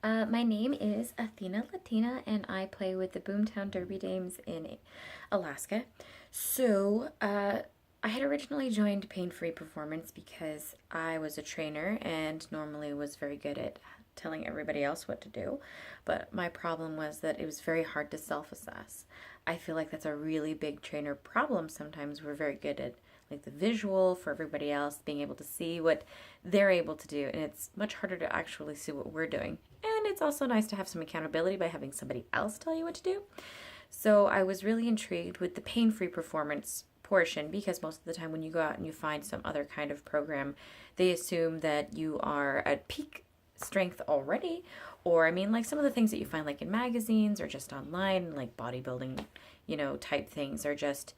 My name is Athena Latina, and I play with the Boomtown Derby Dames in Alaska. I had originally joined Pain Free Performance because I was a trainer and normally was very good at telling everybody else what to do. But my problem was that it was very hard to self assess. I feel like that's a really big trainer problem sometimes. We're very good at like the visual for everybody else, being able to see what they're able to do, and it's much harder to actually see what we're doing. And it's also nice to have some accountability by having somebody else tell you what to do. So I was really intrigued with the pain-free performance portion because most of the time when you go out and you find some other kind of program, they assume that you are at peak strength already. Or I mean, like some of the things that you find like in magazines or just online, like bodybuilding, type things are just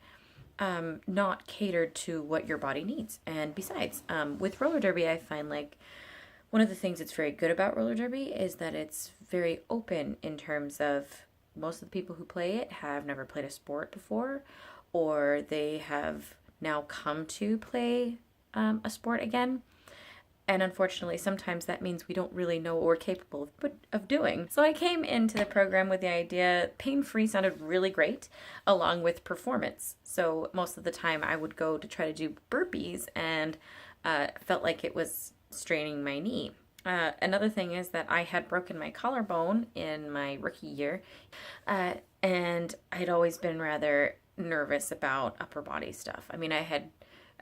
not catered to what your body needs. And besides, with roller derby, I find like one of the things that's very good about roller derby is that it's very open in terms of most of the people who play it have never played a sport before, or they have now come to play a sport again. And unfortunately, sometimes that means we don't really know what we're capable of doing. So I came into the program with the idea pain-free sounded really great, along with performance. So most of the time I would go to try to do burpees and felt like it was straining my knee. Another thing is that I had broken my collarbone in my rookie year, and I'd always been rather nervous about upper body stuff. I mean, I had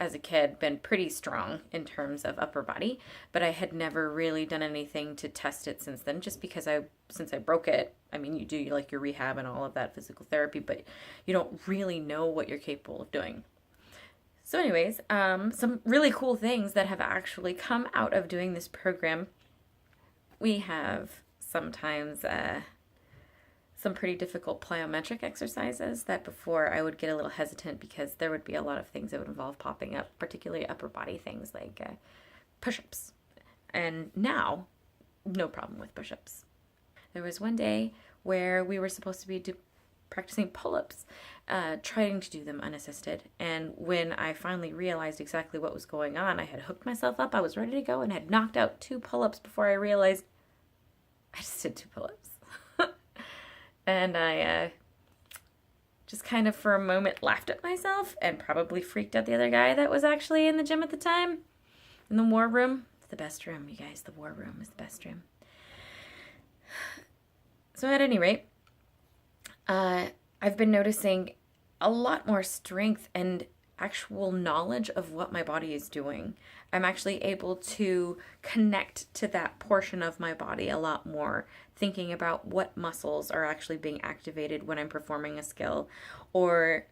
as a kid been pretty strong in terms of upper body, but I had never really done anything to test it since then, just because since I broke it, I mean, you do like your rehab and all of that physical therapy, but you don't really know what you're capable of doing. So anyways, some really cool things that have actually come out of doing this program. We have sometimes some pretty difficult plyometric exercises that before I would get a little hesitant because there would be a lot of things that would involve popping up, particularly upper body things like push-ups. And now, no problem with push-ups. There was one day where we were supposed to be practicing pull-ups, trying to do them unassisted. And when I finally realized exactly what was going on, I had hooked myself up, I was ready to go, and had knocked out 2 pull-ups before I realized I just did 2 pull-ups. And I just kind of for a moment laughed at myself and probably freaked out the other guy that was actually in the gym at the time. In the war room. It's the best room, you guys. The war room is the best room. So at any rate, I've been noticing a lot more strength and actual knowledge of what my body is doing. I'm actually able to connect to that portion of my body a lot more, thinking about what muscles are actually being activated when I'm performing a skill, or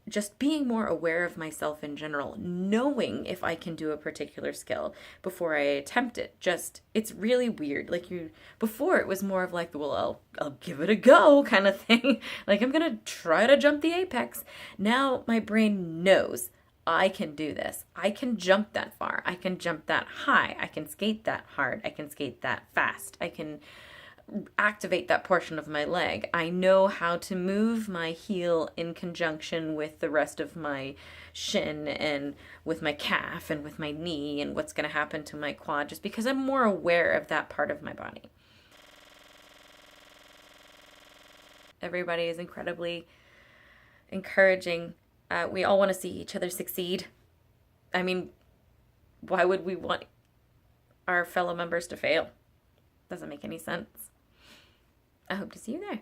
just being more aware of myself in general, knowing if I can do a particular skill before I attempt it. It's really weird. Before it was more of like, well, I'll give it a go kind of thing. Like I'm going to try to jump the apex. Now my brain knows I can do this. I can jump that far. I can jump that high. I can skate that hard. I can skate that fast. I can activate that portion of my leg. I know how to move my heel in conjunction with the rest of my shin and with my calf and with my knee and what's going to happen to my quad, just because I'm more aware of that part of my body. Everybody is incredibly encouraging. We all want to see each other succeed. I mean, why would we want our fellow members to fail? Doesn't make any sense. I hope to see you there.